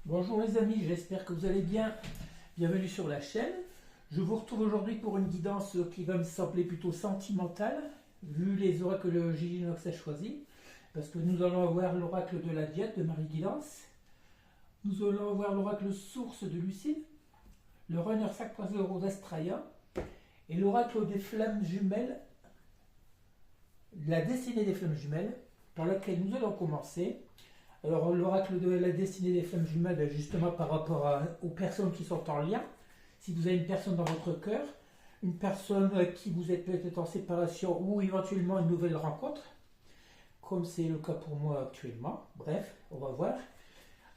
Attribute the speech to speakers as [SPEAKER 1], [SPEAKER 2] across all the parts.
[SPEAKER 1] Bonjour les amis, j'espère que vous allez bien. Bienvenue sur la chaîne. Je vous retrouve aujourd'hui pour une guidance qui va me sembler plutôt sentimentale, vu les oracles que Gigi Nox a choisis, parce que nous allons avoir l'oracle de la Diète de Marie Guidance, nous allons avoir l'oracle source de Lucide, le runner 5.0 d'Astraya, et l'oracle des flammes jumelles, la destinée des flammes jumelles, par laquelle nous allons commencer. Alors l'oracle de la destinée des flammes jumelles, justement par rapport aux personnes qui sont en lien. Si vous avez une personne dans votre cœur, une personne qui vous êtes peut-être en séparation ou éventuellement une nouvelle rencontre, comme c'est le cas pour moi actuellement. Bref, on va voir.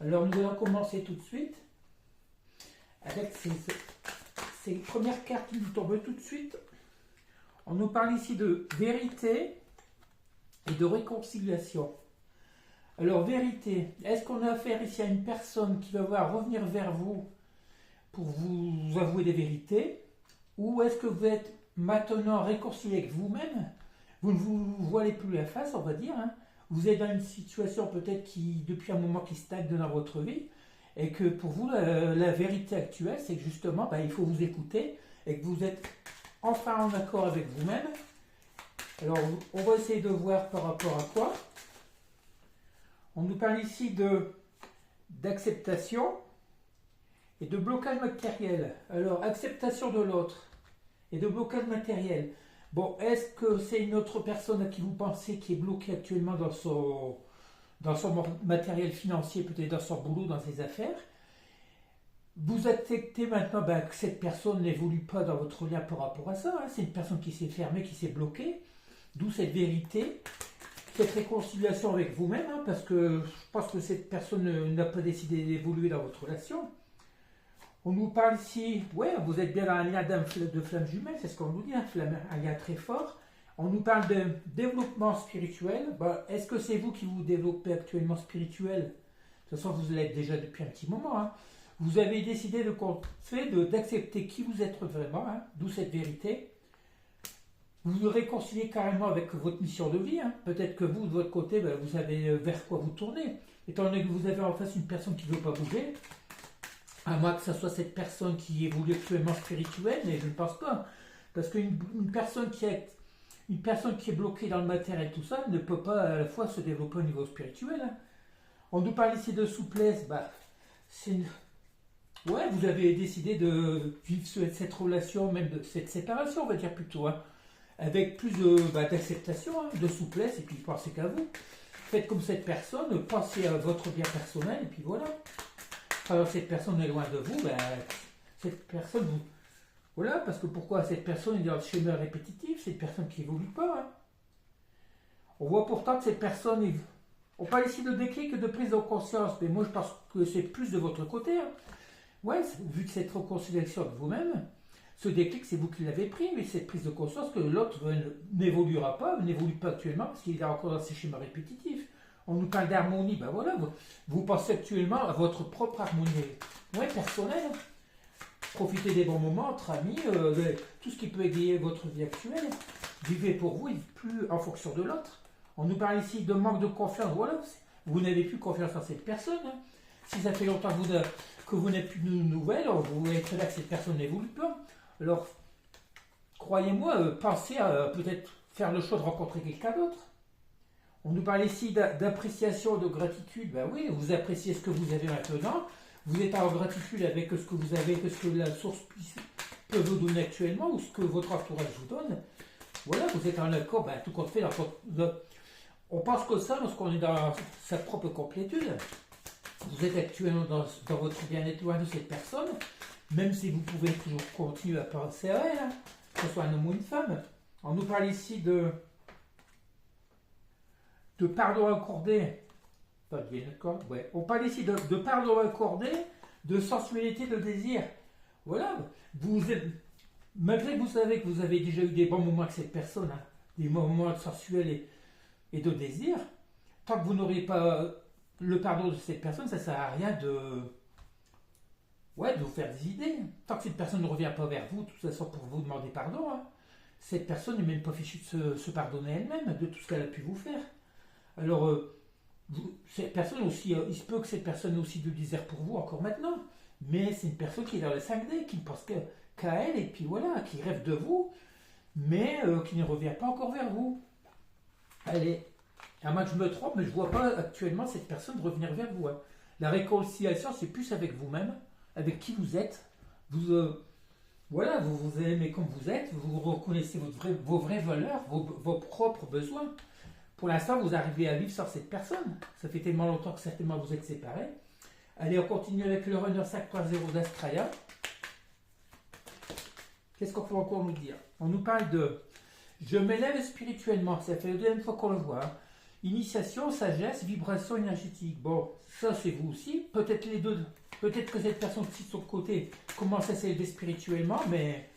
[SPEAKER 1] Alors nous allons commencer tout de suite avec ces premières cartes qui nous tombent tout de suite. On nous parle ici de vérité et de réconciliation. Alors, vérité, est-ce qu'on a affaire ici à une personne qui va voir revenir vers vous pour vous avouer des vérités? Ou est-ce que vous êtes maintenant réconcilié avec vous-même? Vous ne vous voilez plus la face, on va dire. Vous êtes dans une situation peut-être qui, depuis un moment, qui stagne dans votre vie. Et que pour vous, la vérité actuelle, c'est que justement, il faut vous écouter et que vous êtes enfin en accord avec vous-même. Alors, on va essayer de voir par rapport à quoi. On nous parle ici d'acceptation et de blocage matériel. Alors, acceptation de l'autre et de blocage matériel. Bon, est-ce que c'est une autre personne à qui vous pensez qui est bloquée actuellement dans son matériel financier, peut-être dans son boulot, dans ses affaires? Vous acceptez maintenant que cette personne n'évolue pas dans votre lien par rapport à ça. C'est une personne qui s'est fermée, qui s'est bloquée. D'où cette vérité. Cette réconciliation avec vous-même, parce que je pense que cette personne n'a pas décidé d'évoluer dans votre relation. On nous parle ici, vous êtes bien dans un lien de flamme jumelle, c'est ce qu'on nous dit, un lien très fort. On nous parle de développement spirituel. Est-ce que c'est vous qui vous développez actuellement spirituel? De toute façon, vous l'êtes déjà depuis un petit moment. Vous avez décidé d'accepter qui vous êtes vraiment, d'où cette vérité. Vous vous réconciliez carrément avec votre mission de vie. Peut-être que vous, de votre côté, vous savez vers quoi vous tournez. Étant donné que vous avez en face une personne qui ne veut pas bouger, à moins que ce soit cette personne qui évolue actuellement spirituelle, mais je ne pense pas. Parce qu'une personne qui est bloquée dans le matériel et tout ça ne peut pas à la fois se développer au niveau spirituel. On nous parle ici de souplesse. Vous avez décidé de vivre cette relation, même de cette séparation, on va dire plutôt. Avec plus d'acceptation, de souplesse, et puis pensez qu'à vous. Faites comme cette personne, pensez à votre bien personnel, et puis voilà. Alors cette personne est loin de vous, cette personne, voilà, parce que pourquoi cette personne est dans le schéma répétitif, c'est une personne qui n'évolue pas. On voit pourtant que cette personne, on parle ici de déclic et de prise de conscience, mais moi je pense que c'est plus de votre côté. Vu que cette réconciliation de vous-même, ce déclic, c'est vous qui l'avez pris, mais cette prise de conscience que l'autre n'évolue pas actuellement, parce qu'il est encore dans ses schémas répétitifs. On nous parle d'harmonie, vous pensez actuellement à votre propre harmonie personnelle. Profitez des bons moments entre amis, tout ce qui peut égayer votre vie actuelle. Vivez pour vous et plus en fonction de l'autre. On nous parle ici de manque de confiance, vous n'avez plus confiance en cette personne. Si ça fait longtemps que vous n'avez plus de nouvelles, vous voyez très bien que cette personne n'évolue pas. Alors, croyez-moi, pensez à peut-être faire le choix de rencontrer quelqu'un d'autre. On nous parle ici d'appréciation, de gratitude. Vous appréciez ce que vous avez maintenant. Vous êtes en gratitude avec ce que vous avez, ce que la source peut vous donner actuellement ou ce que votre entourage vous donne. Voilà, vous êtes en accord, tout compte fait. On pense que ça lorsqu'on est dans sa propre complétude. Vous êtes actuellement dans votre bien-être loin de cette personne. Même si vous pouvez toujours continuer à penser à elle, que ce soit un homme ou une femme. On nous parle ici de pardon accordé. On parle ici de pardon accordé, de sensualité, de désir. Voilà. Malgré que vous savez que vous avez déjà eu des bons moments avec cette personne, des moments sensuels et de désir, tant que vous n'aurez pas le pardon de cette personne, ça ne sert à rien de vous faire des idées. Tant que cette personne ne revient pas vers vous, de toute façon, pour vous demander pardon, cette personne n'est même pas fichue de se pardonner elle-même de tout ce qu'elle a pu vous faire. Alors, Cette personne aussi, il se peut que cette personne ait aussi du désert pour vous encore maintenant, mais c'est une personne qui est dans le 5D, qui ne pense qu'à elle, et puis voilà, qui rêve de vous, mais qui ne revient pas encore vers vous. Allez, à moins que je me trompe, mais je ne vois pas actuellement cette personne revenir vers vous, hein. La réconciliation, c'est plus avec vous-même, avec qui vous êtes. Vous, voilà, vous vous aimez comme vous êtes, vous reconnaissez vos vraies valeurs, vos propres besoins. Pour l'instant, vous arrivez à vivre sans cette personne. Ça fait tellement longtemps que certainement vous êtes séparés. Allez, on continue avec le runner 5.0 d'Astraya. Qu'est-ce qu'on peut encore nous dire? On nous parle de je m'élève spirituellement. Ça fait la deuxième fois qu'on le voit, hein. Initiation, sagesse, vibration énergétique. Bon, ça c'est vous aussi. Peut-être les deux. Peut-être que cette personne qui sur le côté commence à s'élever spirituellement, mais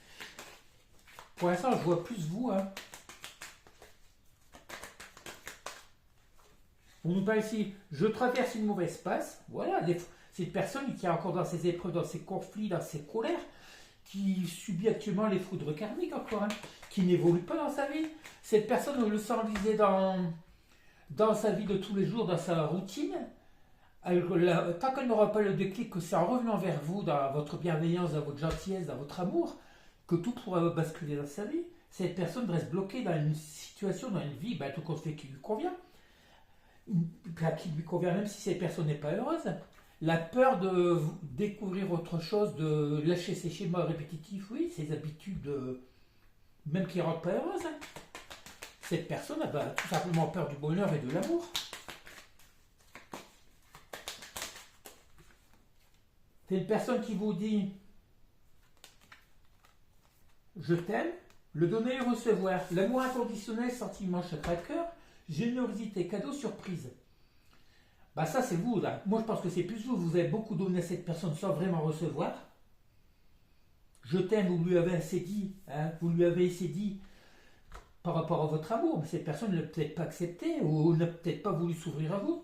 [SPEAKER 1] pour l'instant, je vois plus vous, hein. On nous parle ici, je traverse une mauvaise passe. Voilà, cette personne qui est encore dans ses épreuves, dans ses conflits, dans ses colères, qui subit actuellement les foudres karmiques encore, hein, qui n'évolue pas dans sa vie. Cette personne, on le sent enlisée dans sa vie de tous les jours, dans sa routine. Tant qu'elle n'aura pas le déclic que c'est en revenant vers vous, dans votre bienveillance, dans votre gentillesse, dans votre amour, que tout pourra basculer dans sa vie, cette personne reste bloquée dans une situation, dans une vie, tout compte fait qui lui convient. Qui lui convient même si cette personne n'est pas heureuse. La peur de découvrir autre chose, de lâcher ses schémas répétitifs, oui, ses habitudes, même qui ne rendent pas heureuse. Cette personne a tout simplement peur du bonheur et de l'amour. C'est une personne qui vous dit je t'aime, le donner et recevoir, l'amour inconditionnel, sentiment, chakra cœur, générosité, cadeau, surprise. Ça c'est vous là. Moi je pense que c'est plus vous. Vous avez beaucoup donné à cette personne sans vraiment recevoir. Je t'aime, vous lui avez assez dit, hein, vous lui avez assez dit par rapport à votre amour, mais cette personne ne l'a peut-être pas accepté ou n'a peut-être pas voulu s'ouvrir à vous.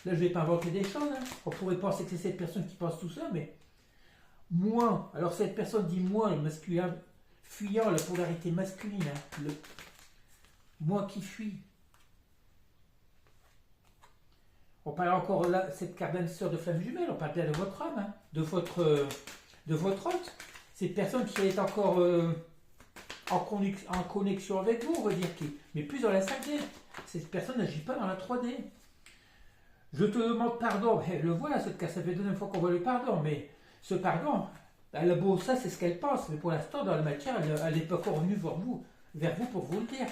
[SPEAKER 1] Là je ne vais pas inventer des choses, hein. On pourrait penser que c'est cette personne qui pense tout ça, mais moi, alors cette personne dit moi, le masculin, fuyant la polarité masculine, hein, moi qui fuis. On parle encore là, cette carte d'âme sœur de flamme jumelle, on parle bien de votre âme, hein, de votre hôte. Cette personne qui est encore en connexion avec vous, on va dire, mais plus dans la 5D. Cette personne n'agit pas dans la 3D. Je te demande pardon. Elle le voit, cette carte, ça fait la deuxième fois qu'on voit le pardon, mais ce pardon, elle a beau ça, c'est ce qu'elle pense, mais pour l'instant, dans la matière, elle n'est pas encore venue vers vous pour vous le dire.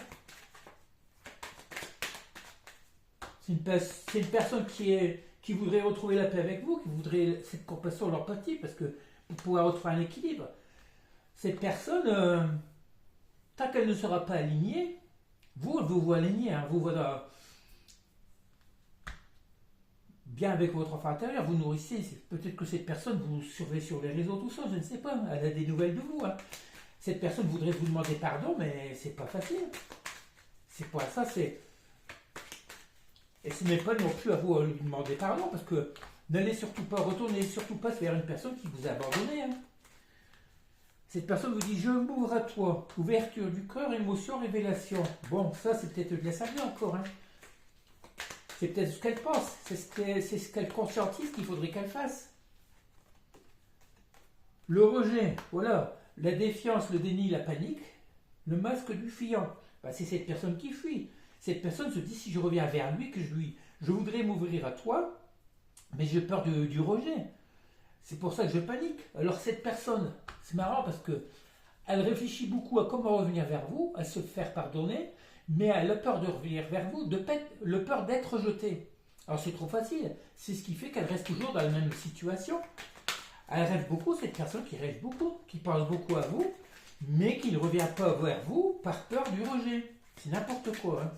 [SPEAKER 1] C'est une personne qui voudrait retrouver la paix avec vous, qui voudrait cette compassion, l'empathie, parce que pour pouvoir retrouver un équilibre. Cette personne, tant qu'elle ne sera pas alignée, vous voit alignée, hein, vous voilà bien avec votre enfant intérieur, vous nourrissez. Peut-être que cette personne vous surveille sur les réseaux, tout ça, je ne sais pas. Elle a des nouvelles de vous, hein. Cette personne voudrait vous demander pardon, mais c'est pas facile. C'est pas ça, c'est. Et ce n'est pas non plus à vous lui demander pardon, parce que n'allez surtout pas, retournez surtout pas vers une personne qui vous a abandonné, hein. Cette personne vous dit je m'ouvre à toi, ouverture du cœur, émotion, révélation. Bon, ça c'est peut-être bien ça encore, hein. C'est peut-être ce qu'elle pense, c'est ce qu'elle conscientise qu'il faudrait qu'elle fasse. Le rejet, voilà, la défiance, le déni, la panique, le masque du fuyant. C'est cette personne qui fuit. Cette personne se dit si je reviens vers lui, je voudrais m'ouvrir à toi, mais j'ai peur du rejet. C'est pour ça que je panique. Alors cette personne, c'est marrant parce que elle réfléchit beaucoup à comment revenir vers vous, à se faire pardonner, mais elle a peur de revenir vers vous, le peur d'être rejetée. Alors c'est trop facile. C'est ce qui fait qu'elle reste toujours dans la même situation. Elle rêve beaucoup, cette personne qui rêve beaucoup, qui pense beaucoup à vous, mais qui ne revient pas vers vous par peur du rejet. C'est n'importe quoi, hein.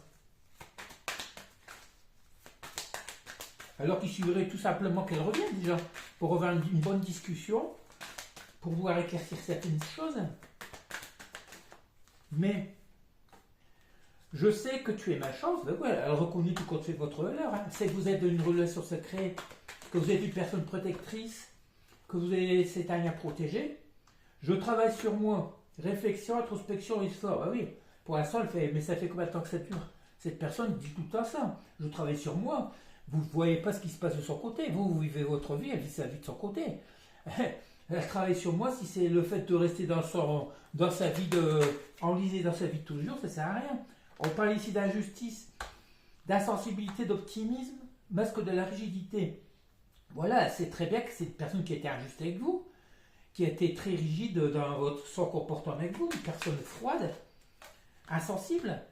[SPEAKER 1] Alors qu'il suffirait tout simplement qu'elle revienne déjà, pour avoir une bonne discussion, pour pouvoir éclaircir certaines choses. Mais je sais que tu es ma chance, elle reconnaît tout compte fait votre valeur, hein. C'est que vous êtes dans une relation secrète, que vous êtes une personne protectrice, que vous avez cet âme à protéger. Je travaille sur moi, réflexion, introspection, effort. Oui, pour l'instant elle fait, mais ça fait combien de temps que ça dure? Cette personne dit tout le temps ça. Je travaille sur moi. Vous ne voyez pas ce qui se passe de son côté. Vous vivez votre vie, elle vit sa vie de son côté. Elle travaille sur moi. Si c'est le fait de rester dans sa vie, enlisé dans sa vie de tous les jours, ça ne sert à rien. On parle ici d'injustice, d'insensibilité, d'optimisme, masque de la rigidité. Voilà, c'est très bien que c'est une personne qui a été injuste avec vous, qui a été très rigide dans son comportement avec vous, une personne froide, insensible.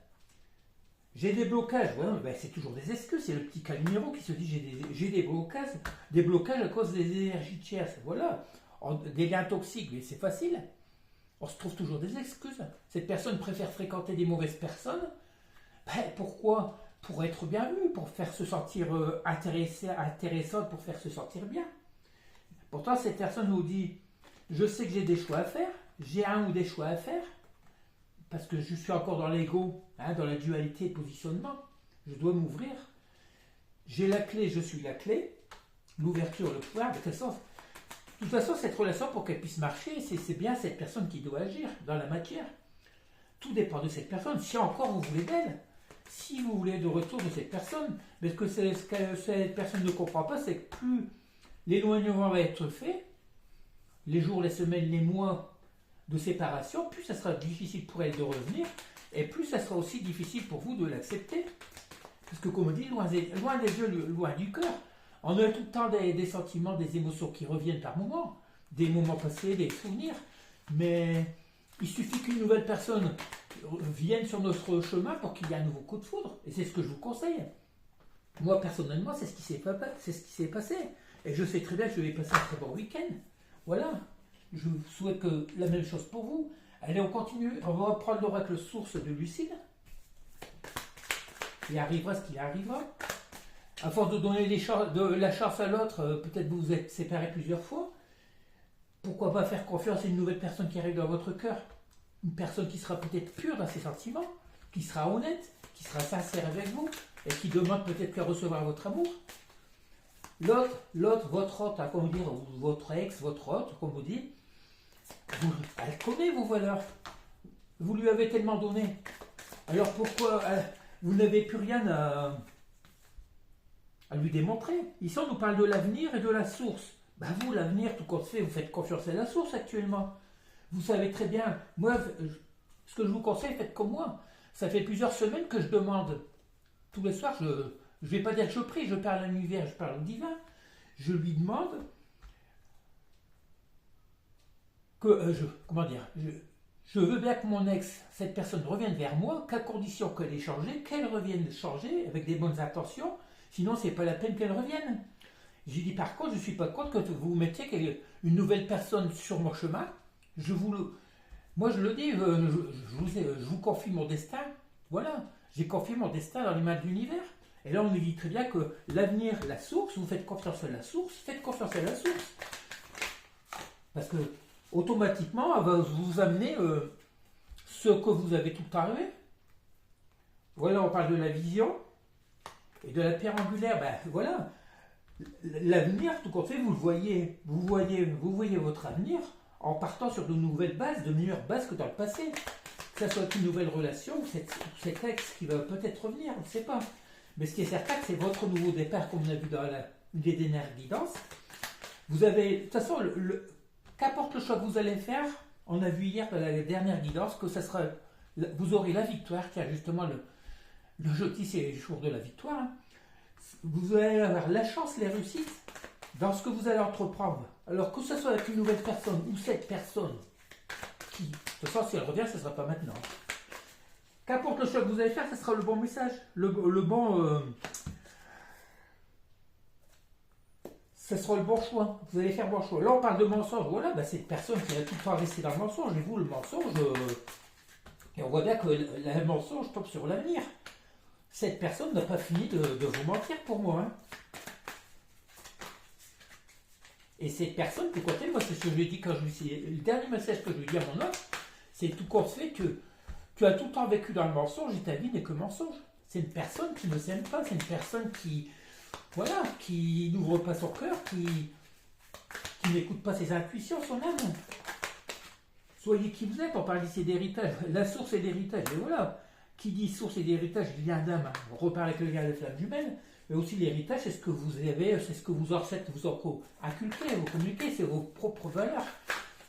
[SPEAKER 1] J'ai des blocages, voilà, ben c'est toujours des excuses, c'est le petit Calimero qui se dit j'ai des blocages à cause des énergies de chair, voilà, des liens toxiques, mais c'est facile, on se trouve toujours des excuses. Cette personne préfère fréquenter des mauvaises personnes, ben pourquoi? Pour être bien vue, pour faire se sentir intéressante, pour faire se sentir bien. Pourtant, cette personne nous dit, je sais que j'ai des choix à faire, j'ai un ou des choix à faire, parce que je suis encore dans l'ego, dans la dualité de positionnement, je dois m'ouvrir. J'ai la clé, je suis la clé, l'ouverture, le pouvoir, de toute façon, cette relation, pour qu'elle puisse marcher, c'est bien cette personne qui doit agir dans la matière. Tout dépend de cette personne, si encore vous voulez d'elle. Si vous voulez de retour de cette personne, mais ce que cette personne ne comprend pas, c'est que plus l'éloignement va être fait, les jours, les semaines, les mois de séparation, plus ça sera difficile pour elle de revenir, et plus ça sera aussi difficile pour vous de l'accepter. Parce que comme on dit, loin des yeux, loin du cœur, on a tout le temps des sentiments, des émotions qui reviennent par moments, des moments passés, des souvenirs, mais il suffit qu'une nouvelle personne vienne sur notre chemin pour qu'il y ait un nouveau coup de foudre. Et c'est ce que je vous conseille. Moi, personnellement, c'est ce qui s'est passé. Et je sais très bien que je vais passer un très bon week-end. Voilà. Je souhaite que la même chose pour vous. Allez, on continue. On va reprendre l'oracle source de Lucide. Il arrivera ce qu'il arrivera. À force de donner de la chance à l'autre, peut-être vous vous êtes séparés plusieurs fois. Pourquoi pas faire confiance à une nouvelle personne qui arrive dans votre cœur? Une personne qui sera peut-être pure dans ses sentiments, qui sera honnête, qui sera sincère avec vous, et qui demande peut-être qu'à recevoir votre amour. L'autre, votre autre, comment dire, votre ex, votre autre, comme vous dites, elle connaît vos valeurs. Vous lui avez tellement donné. Alors pourquoi vous n'avez plus rien à lui démontrer? Ici, on nous parle de l'avenir et de la source. Ben vous, l'avenir, tout compte fait, vous faites confiance à la source actuellement. Vous savez très bien, moi, ce que je vous conseille, faites comme moi. Ça fait plusieurs semaines que je demande, tous les soirs, je ne vais pas dire que je prie, je parle à l'univers, je parle au divin. Je lui demande que, je veux bien que mon ex, cette personne revienne vers moi, qu'à condition qu'elle ait changé, qu'elle revienne changer avec des bonnes intentions, sinon c'est pas la peine qu'elle revienne. J'ai dit par contre, je ne suis pas contre que vous mettiez une nouvelle personne sur mon chemin. Moi je le dis, je vous confie mon destin. Voilà, j'ai confié mon destin dans les mains de l'univers. Et là on nous dit très bien que l'avenir, la source, vous faites confiance à la source, faites confiance à la source. Parce que automatiquement, elle va vous amener ce que vous avez tout le temps rêvé. Voilà, on parle de la vision et de la pierre angulaire. Ben voilà, l'avenir, tout compte fait, vous voyez votre avenir en partant sur de nouvelles bases, de meilleures bases que dans le passé. Que ce soit une nouvelle relation, ou cet ex qui va peut-être revenir, on ne sait pas. Mais ce qui est certain, c'est votre nouveau départ, comme on a vu dans les dernières guidances. Vous avez, de toute façon, qu'importe le choix que vous allez faire, on a vu hier dans la dernière guidance que vous aurez la victoire, car justement le jeudi c'est le jour de la victoire. Hein. Vous allez avoir la chance, les réussites dans ce que vous allez entreprendre. Alors que ce soit avec une nouvelle personne ou cette personne qui, de toute façon, si elle revient, ce ne sera pas maintenant. Qu'importe le choix que vous allez faire, ce sera le bon message, ce sera le bon choix. Vous allez faire le bon choix. Là, on parle de mensonge. Voilà, ben, cette personne qui va tout le temps rester dans le mensonge. Et vous, le mensonge, et on voit bien que le mensonge tombe sur l'avenir. Cette personne n'a pas fini de vous mentir pour moi. Hein. Et cette personne, tout compte fait, moi, c'est ce que je lui ai dit quand le dernier message que je lui ai dit à mon homme, c'est tout compte fait que tu as tout le temps vécu dans le mensonge et ta vie n'est que mensonge. C'est une personne qui ne s'aime pas, c'est une personne qui n'ouvre pas son cœur, qui n'écoute pas ses intuitions, son âme. Soyez qui vous êtes, on parle ici d'héritage, la source est l'héritage, et voilà. qui dit source et héritage, lien d'âme, on repart avec le lien des flammes jumelles, mais aussi l'héritage, c'est ce que vous avez, c'est ce que vos ancêtres vous ont inculqué, vous communiquez, c'est vos propres valeurs.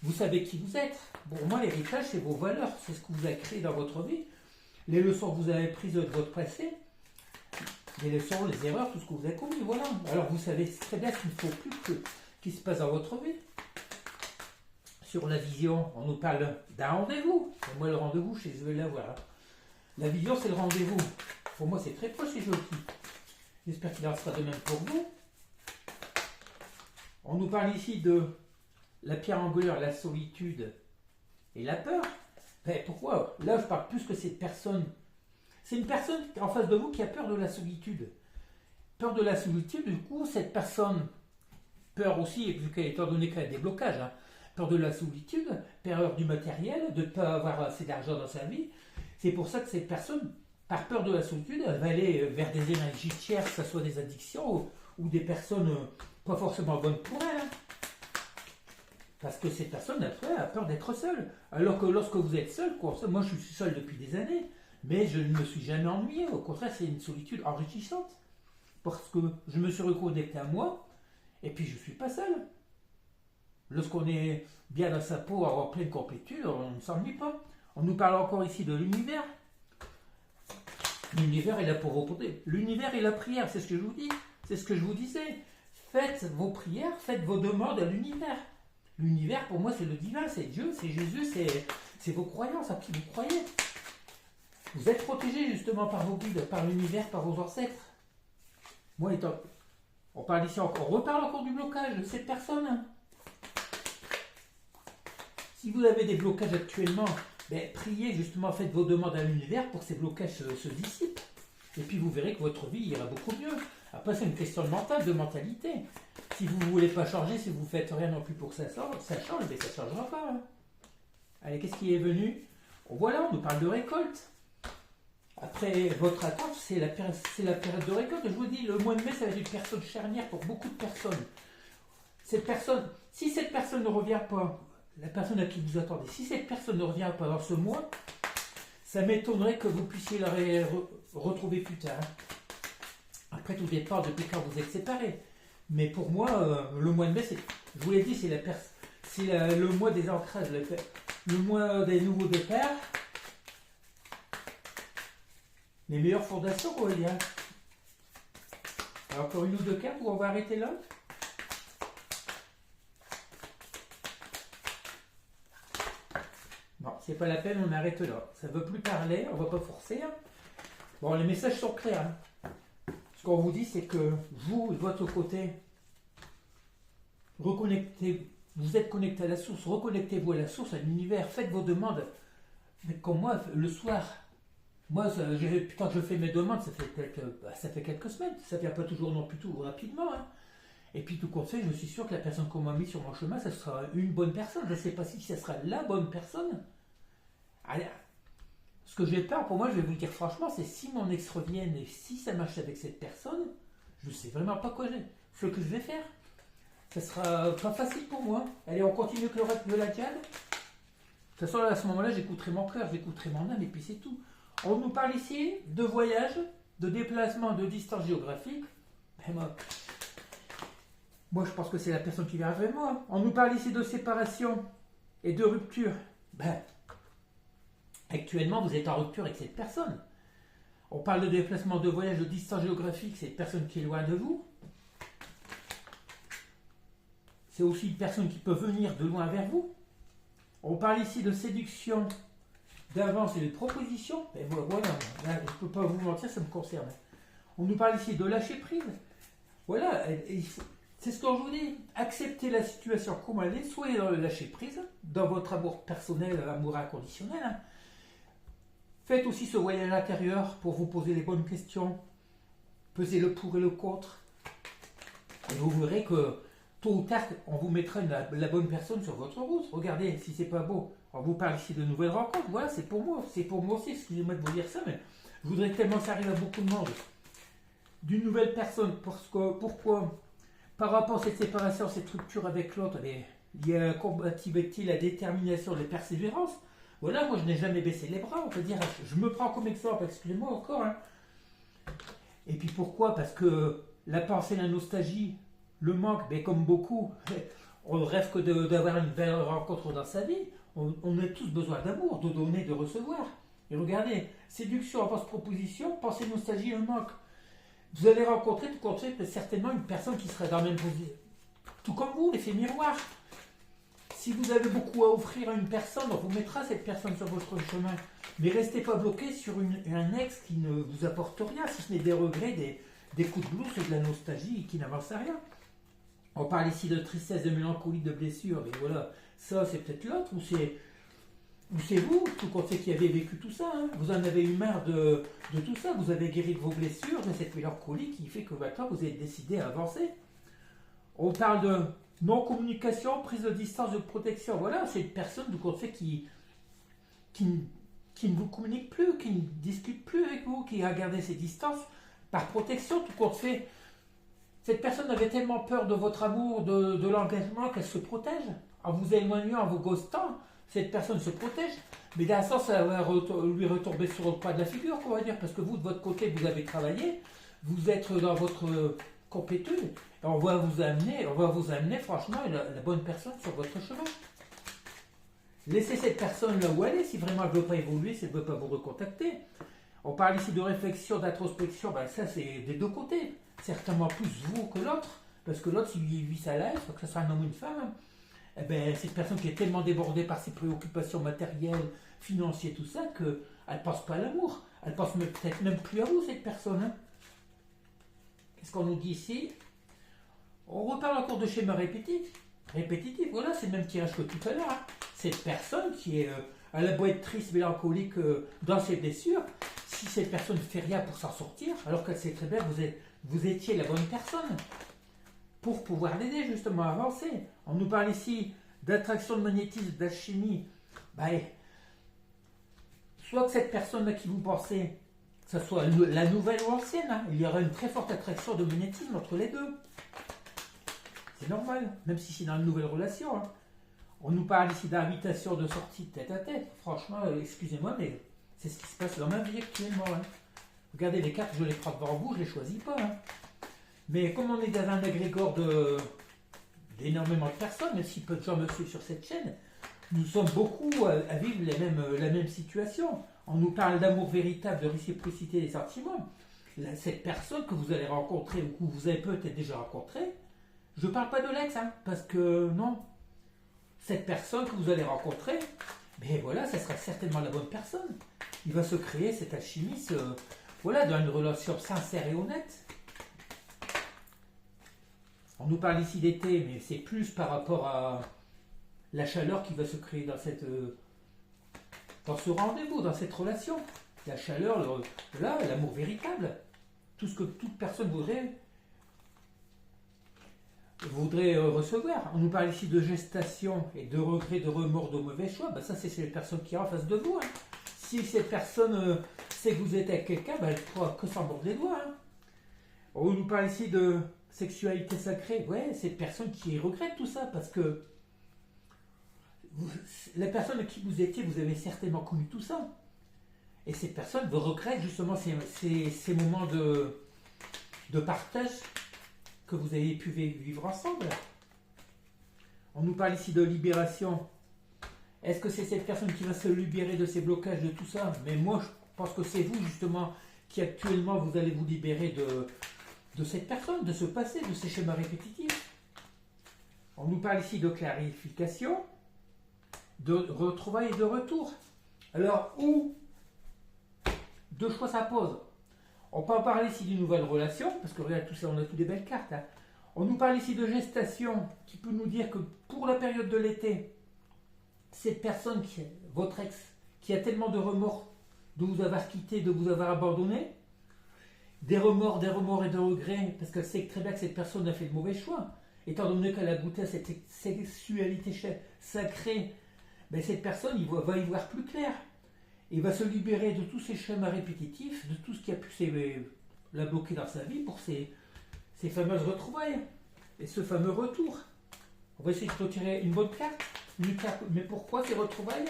[SPEAKER 1] Vous savez qui vous êtes. Pour moi, l'héritage, c'est vos valeurs, c'est ce que vous avez créé dans votre vie, les leçons que vous avez prises de votre passé, les leçons, les erreurs, tout ce que vous avez commis, voilà. Alors vous savez très bien qu'il ne faut plus qu'il se passe dans votre vie. Sur la vision, on nous parle d'un rendez-vous. Pour moi, le rendez-vous, je vais l'avoir. La vision, c'est le rendez-vous. Pour moi, c'est très proche et joli. J'espère qu'il en sera de même pour vous. On nous parle ici de la pierre angulaire, la solitude et la peur. Mais pourquoi? Là, je parle plus que cette personne. C'est une personne en face de vous qui a peur de la solitude. Peur de la solitude, du coup, cette personne, peur aussi, vu qu'elle étant donné qu'elle a des blocages, hein, peur de la solitude, peur du matériel, de ne pas avoir assez d'argent dans sa vie. C'est pour ça que cette personne, par peur de la solitude, elle va aller vers des énergies tierces, que ce soit des addictions ou des personnes pas forcément bonnes pour elle. Hein. Parce que cette personne, après, a peur d'être seule. Alors que lorsque vous êtes seul, moi je suis seul depuis des années, mais je ne me suis jamais ennuyé. Au contraire, c'est une solitude enrichissante. Parce que je me suis reconnecté à moi, et puis je ne suis pas seul. Lorsqu'on est bien dans sa peau, en pleine complétude, on ne s'ennuie pas. On nous parle encore ici de l'univers. L'univers est là pour vous porter. L'univers est la prière, c'est ce que je vous dis. C'est ce que je vous disais. Faites vos prières, faites vos demandes à l'univers. L'univers, pour moi, c'est le divin, c'est Dieu, c'est Jésus, c'est vos croyances, à qui vous croyez. Vous êtes protégés justement par vos guides, par l'univers, par vos ancêtres. Moi, on parle ici encore, on reparle encore du blocage de cette personne. Si vous avez des blocages actuellement, priez justement, faites vos demandes à l'univers pour que ces blocages se dissipent. Et puis vous verrez que votre vie ira beaucoup mieux. Après, c'est une question de mental, de mentalité. Si vous ne voulez pas changer, si vous ne faites rien non plus pour que ça change, mais ça ne changera pas. Hein. Allez, qu'est-ce qui est venu? Voilà, on nous parle de récolte. Après, votre attente, c'est la période de récolte. Je vous dis, le mois de mai, ça va être une période charnière pour beaucoup de personnes. Si cette personne ne revient pas, la personne à qui vous attendez, si cette personne ne revient pas dans ce mois, ça m'étonnerait que vous puissiez la retrouver plus tard. Après, tout dépend depuis quand vous êtes séparés. Mais pour moi, le mois de mai, je vous l'ai dit, c'est le mois des ancrages, le mois des nouveaux départs. Les meilleures fondations, il y a. Alors, encore une ou deux cartes où on va arrêter là. Non, c'est pas la peine, on arrête là. Ça ne veut plus parler, on ne va pas forcer. Hein. Bon, les messages sont clairs. Hein. Ce qu'on vous dit, c'est que vous, de votre côté, reconnectez, vous êtes connecté à la source, reconnectez-vous à la source, à l'univers, faites vos demandes. Mais comme moi, le soir, moi, quand je fais mes demandes, ça fait quelques semaines, ça ne vient pas toujours non plus tout rapidement. Hein. Et puis tout compte fait, je suis sûr que la personne qu'on m'a mis sur mon chemin, ça sera une bonne personne. Je ne sais pas si ça sera la bonne personne. Allez, ce que j'ai peur, pour moi, je vais vous le dire franchement, c'est si mon ex revienne et si ça marche avec cette personne, je ne sais vraiment pas quoi j'ai. Ce que je vais faire, ça sera pas facile pour moi. Allez, on continue avec le reste de la diade. De toute façon, à ce moment-là, j'écouterai mon cœur, j'écouterai mon âme, et puis c'est tout. On nous parle ici de voyage, de déplacement, de distance géographique. Et moi, je pense que c'est la personne qui vient vers moi. On nous parle ici de séparation et de rupture. Actuellement, vous êtes en rupture avec cette personne. On parle de déplacement, de voyage, de distance géographique, c'est une personne qui est loin de vous. C'est aussi une personne qui peut venir de loin vers vous. On parle ici de séduction, d'avance et de proposition. Et voilà, là, je ne peux pas vous mentir, ça me concerne. On nous parle ici de lâcher prise. Voilà, c'est ce que je vous dis. Acceptez la situation comme elle est, soyez dans le lâcher prise, dans votre amour personnel, amour inconditionnel. Hein. Faites aussi ce voyage intérieur pour vous poser les bonnes questions. Pesez le pour et le contre. Et vous verrez que tôt ou tard, on vous mettra la bonne personne sur votre route. Regardez, si c'est pas beau. On vous parle ici de nouvelles rencontres. Voilà, c'est pour moi. C'est pour moi aussi. Excusez-moi de vous dire ça, mais je voudrais tellement que ça arrive à beaucoup de monde. D'une nouvelle personne. Pourquoi? Par rapport à cette séparation, cette rupture avec l'autre, il y a la compatibilité, la détermination, la persévérance. Voilà, moi je n'ai jamais baissé les bras, on peut dire, je me prends comme exemple, excusez-moi encore. Hein. Et puis pourquoi? Parce que la pensée, la nostalgie, le manque, ben, comme beaucoup, on rêve que d'avoir une belle rencontre dans sa vie. On a tous besoin d'amour, de donner, de recevoir. Et regardez, séduction, avance, proposition, pensée, nostalgie, le manque. Vous allez rencontrer, tout compte fait, certainement une personne qui sera dans la même position. Tout comme vous, l'effet miroir. Si vous avez beaucoup à offrir à une personne, on vous mettra cette personne sur votre chemin. Mais restez pas bloqué sur un ex qui ne vous apporte rien, si ce n'est des regrets, des coups de blues et de la nostalgie qui n'avancent à rien. On parle ici de tristesse, de mélancolie, de blessure, mais voilà, ça c'est peut-être l'autre, ou c'est vous, tout compte fait, qui avez vécu tout ça. Hein. Vous en avez eu marre de tout ça, vous avez guéri de vos blessures, de cette mélancolie qui fait que maintenant vous avez décidé à avancer. On parle de non-communication, prise de distance, de protection. Voilà, c'est une personne, tout compte fait, qui ne vous communique plus, qui ne discute plus avec vous, qui a gardé ses distances par protection, tout compte fait. Cette personne avait tellement peur de votre amour, de l'engagement, qu'elle se protège. En vous éloignant, en vous ghostant, cette personne se protège. Mais d'un sens, ça va lui retomber sur le pas de la figure, on va dire, parce que vous, de votre côté, vous avez travaillé, vous êtes dans votre complétude, et on va vous amener franchement, la bonne personne sur votre chemin. Laissez cette personne là où elle est, si vraiment elle ne veut pas évoluer, si elle ne veut pas vous recontacter. On parle ici de réflexion, d'introspection, ben ça c'est des deux côtés. Certainement plus vous que l'autre, parce que l'autre, s'il vit sa life, que ce soit un homme ou une femme, eh ben, c'est une personne qui est tellement débordée par ses préoccupations matérielles, financières, tout ça, qu'elle ne pense pas à l'amour. Elle pense peut-être même plus à vous, cette personne. Hein. Qu'est-ce qu'on nous dit ici? On reparle encore de schéma répétitif. Répétitif, voilà, c'est le même tirage que tout à l'heure. Hein. Cette personne qui est à la boîte triste, mélancolique, dans ses blessures, si cette personne ne fait rien pour s'en sortir, alors qu'elle sait très bien que vous étiez la bonne personne pour pouvoir l'aider justement à avancer. On nous parle ici d'attraction, de magnétisme, d'alchimie. Ben, soit que cette personne à qui vous pensez, que ce soit la nouvelle ou l'ancienne, hein, il y aura une très forte attraction de magnétisme entre les deux. C'est normal, même si c'est dans une nouvelle relation. Hein. On nous parle ici d'invitation de sortie de tête à tête. Franchement, excusez-moi, mais c'est ce qui se passe dans ma vie actuellement. Hein. Regardez les cartes, je les prends devant vous, je ne les choisis pas. Hein. Mais comme on est dans un agrégore d'énormément de personnes, même si peu de gens me suivent sur cette chaîne, nous sommes beaucoup à vivre la même situation. On nous parle d'amour véritable, de réciprocité des sentiments. Cette personne que vous allez rencontrer ou que vous avez peut-être déjà rencontrée, je ne parle pas de l'ex, hein, parce que non. Cette personne que vous allez rencontrer, ben voilà, ça sera certainement la bonne personne. Il va se créer cette alchimie, voilà, dans une relation sincère et honnête. On nous parle ici d'été, mais c'est plus par rapport à la chaleur qui va se créer dans ce rendez-vous, dans cette relation. La chaleur, l'amour véritable. Tout ce que toute personne voudrait recevoir. On nous parle ici de gestation et de regret, de remords, de mauvais choix. Ben ça, c'est les personnes qui sont en face de vous. Hein. Si cette personne sait que vous êtes avec quelqu'un, ben, elle ne pourra que s'en mordre les doigts. Hein. On nous parle ici de sexualité sacrée. Ouais, cette personne qui regrette tout ça parce que la personne avec qui vous étiez, vous avez certainement connu tout ça. Et cette personne vous regrette justement ces moments de partage que vous avez pu vivre ensemble. On nous parle ici de libération. Est-ce que c'est cette personne qui va se libérer de ces blocages, de tout ça? Mais moi, je pense que c'est vous, justement, qui actuellement, vous allez vous libérer de cette personne, de ce passé, de ces schémas répétitifs. On nous parle ici de clarification, de retrouvailles et de retour. Alors, où deux choix s'imposent. On peut en parler ici d'une nouvelle relation, parce que regarde tout ça, on a toutes des belles cartes. Hein. On nous parle ici de gestation, qui peut nous dire que pour la période de l'été, cette personne, votre ex, qui a tellement de remords de vous avoir quitté, de vous avoir abandonné, des remords et de regrets, parce qu'elle sait très bien que cette personne a fait de mauvais choix, étant donné qu'elle a goûté à cette sexualité sacrée, ben cette personne va y voir plus clair. Il va se libérer de tous ces schémas répétitifs, de tout ce qui a pu la bloquer dans sa vie pour ces fameuses retrouvailles et ce fameux retour. On va essayer de retirer une bonne carte. Mais pourquoi ces retrouvailles?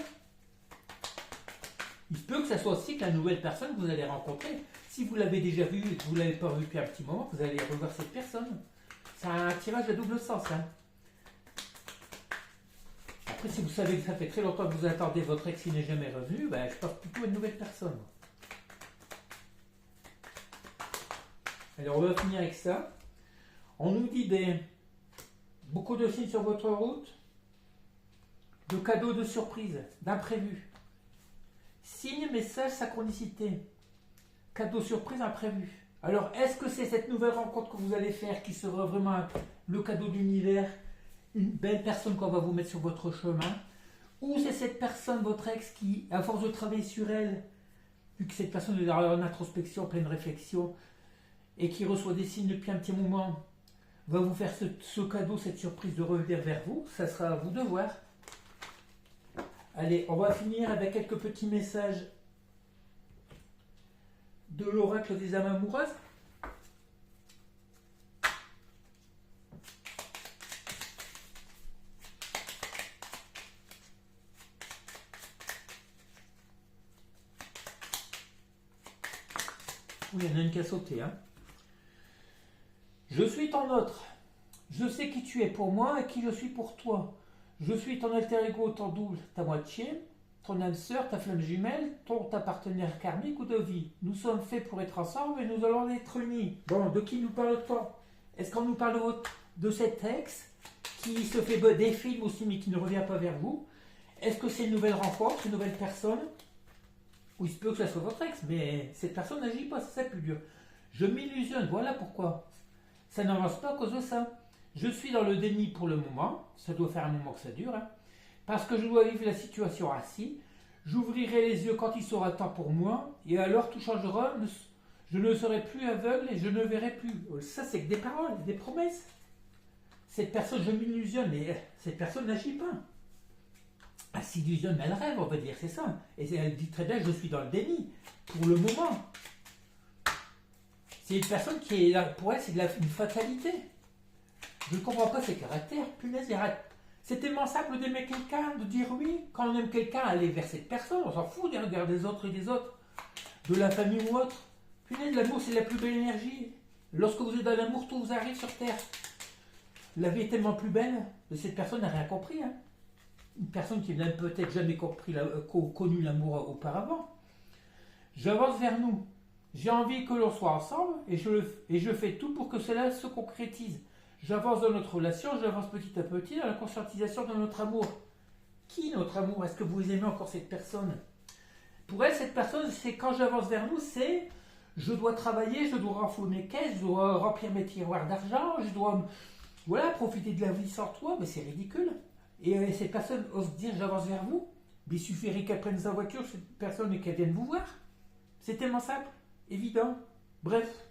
[SPEAKER 1] Il se peut que ça soit aussi que la nouvelle personne que vous allez rencontrer. Si vous l'avez déjà vue et que vous ne l'avez pas vue depuis un petit moment, vous allez revoir cette personne. C'est un tirage à double sens. Hein. Après, si vous savez que ça fait très longtemps que vous attendez votre ex qui n'est jamais revenu, ben, je pense plutôt à une nouvelle personne. Alors, on va finir avec ça. On nous dit beaucoup de signes sur votre route, de cadeaux de surprise, d'imprévus. Signes, messages, synchronicité. Cadeau surprise, imprévu. Alors, est-ce que c'est cette nouvelle rencontre que vous allez faire qui sera vraiment le cadeau de l'univers, une belle personne qu'on va vous mettre sur votre chemin, ou c'est cette personne, votre ex, qui, à force de travailler sur elle, vu que cette personne est en introspection, pleine réflexion, et qui reçoit des signes depuis un petit moment, va vous faire ce cadeau, cette surprise de revenir vers vous, ça sera à vous de voir. Allez, on va finir avec quelques petits messages de l'oracle des âmes amoureuses. Oui, il y en a une qui a sauté. Hein. Je suis ton autre. Je sais qui tu es pour moi et qui je suis pour toi. Je suis ton alter ego, ton double, ta moitié, ton âme sœur, ta flamme jumelle, ta partenaire karmique ou de vie. Nous sommes faits pour être ensemble et nous allons être unis. Bon, de qui nous parle-t-on? Est-ce qu'on nous parle de cet ex qui se fait des films aussi mais qui ne revient pas vers vous? Est-ce que c'est une nouvelle rencontre, une nouvelle personne? Ou il se peut que ça soit votre ex, mais cette personne n'agit pas, c'est ça le plus dur. Je m'illusionne, voilà pourquoi. Ça n'avance pas à cause de ça. Je suis dans le déni pour le moment, ça doit faire un moment que ça dure, hein, parce que je dois vivre la situation assis. J'ouvrirai les yeux quand il sera temps pour moi, et alors tout changera, je ne serai plus aveugle et je ne verrai plus. Ça, c'est que des paroles, des promesses. Cette personne, je m'illusionne, mais cette personne n'agit pas. Elle s'illusionne, mais elle rêve, on va dire, c'est ça. Et elle dit très bien, je suis dans le déni, pour le moment. C'est une personne qui est là, pour elle, c'est une fatalité. Je ne comprends pas ses caractères, punaise, c'est tellement simple d'aimer quelqu'un, de dire oui. Quand on aime quelqu'un, aller vers cette personne, on s'en fout des regards des autres et des autres, de la famille ou autre. Punaise, l'amour, c'est la plus belle énergie. Lorsque vous êtes dans l'amour, tout vous arrive sur Terre. La vie est tellement plus belle, de cette personne n'a rien compris. Hein. Une personne qui n'a peut-être jamais connu l'amour auparavant. J'avance vers nous. J'ai envie que l'on soit ensemble et je fais tout pour que cela se concrétise. J'avance dans notre relation, j'avance petit à petit dans la conscientisation de notre amour. Qui notre amour? Est-ce que vous aimez encore cette personne? Pour elle, cette personne, c'est quand j'avance vers nous, c'est je dois travailler, je dois renflouer mes caisses, je dois remplir mes tiroirs d'argent, je dois profiter de la vie sans toi, mais c'est ridicule. Et cette personne ose dire j'avance vers vous, mais il suffirait qu'elle prenne sa voiture, cette personne, et qu'elle vienne vous voir. C'est tellement simple, évident. Bref.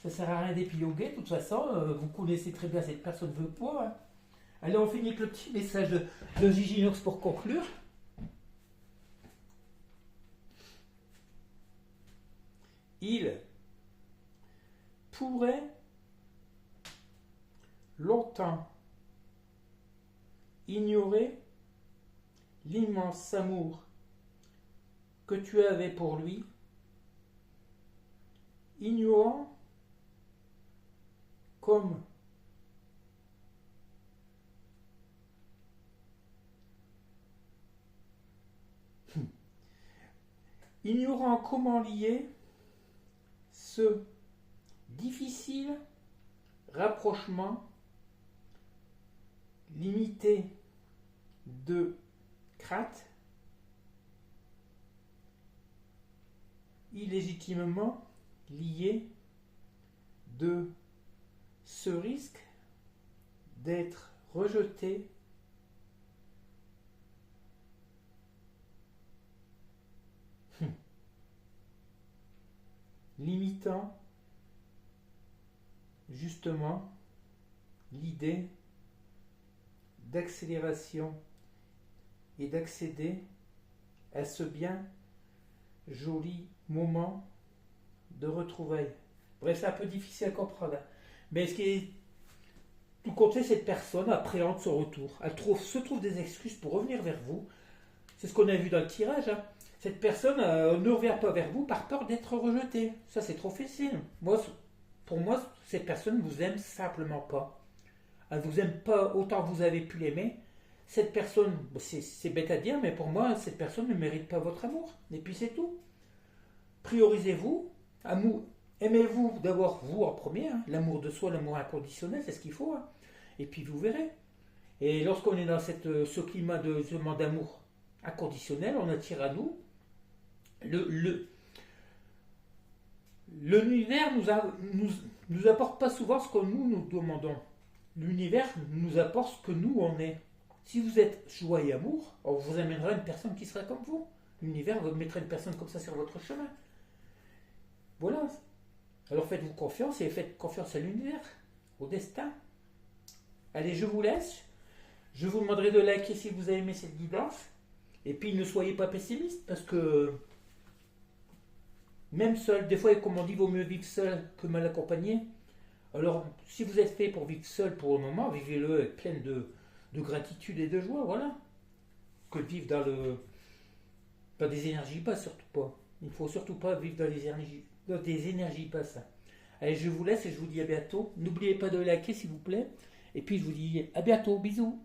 [SPEAKER 1] Ça ne sert à rien d'épiloguer, de toute façon, vous connaissez très bien cette personne veut quoi. Hein. Allez, on finit avec le petit message de Gigi Nox pour conclure. Il pourrait longtemps ignorer l'immense amour que tu avais pour lui, ignorant comme ignorant comment lier ce difficile rapprochement limité de crâte illégitimement lié de ce risque d'être rejeté limitant justement l'idée d'accélération et d'accéder à ce bien joli moment de retrouvailles. Bref, c'est un peu difficile à comprendre. Mais ce qui est tout compte fait, cette personne appréhende son retour. Elle se trouve des excuses pour revenir vers vous. C'est ce qu'on a vu dans le tirage. Hein. cette personne ne revient pas vers vous par peur d'être rejetée. Ça, c'est trop facile. Pour moi, cette personne ne vous aime simplement pas. Elle ne vous aime pas autant que vous avez pu l'aimer. Cette personne, c'est bête à dire, mais pour moi, cette personne ne mérite pas votre amour. Et puis c'est tout. Priorisez-vous. Aimez-vous d'abord vous en premier. Hein. L'amour de soi, l'amour inconditionnel, c'est ce qu'il faut. Hein. Et puis vous verrez. Et lorsqu'on est dans ce climat d'amour inconditionnel, on attire à nous l'univers nous apporte pas souvent ce que nous demandons. L'univers nous apporte ce que nous on est. Si vous êtes joie et amour, on vous amènera une personne qui sera comme vous. L'univers vous mettra une personne comme ça sur votre chemin. Voilà. Alors faites-vous confiance et faites confiance à l'univers, au destin. Allez, je vous laisse. Je vous demanderai de liker si vous avez aimé cette guidance. Et puis ne soyez pas pessimiste parce que même seul, des fois comme on dit, vaut mieux vivre seul que mal accompagné. Alors si vous êtes fait pour vivre seul pour le moment, vivez-le avec plein de gratitude et de joie, voilà. Que de vivre dans des énergies basses, surtout pas. Il ne faut surtout pas vivre dans des énergies basses. Allez, je vous laisse et je vous dis à bientôt. N'oubliez pas de liker s'il vous plaît. Et puis je vous dis à bientôt, bisous.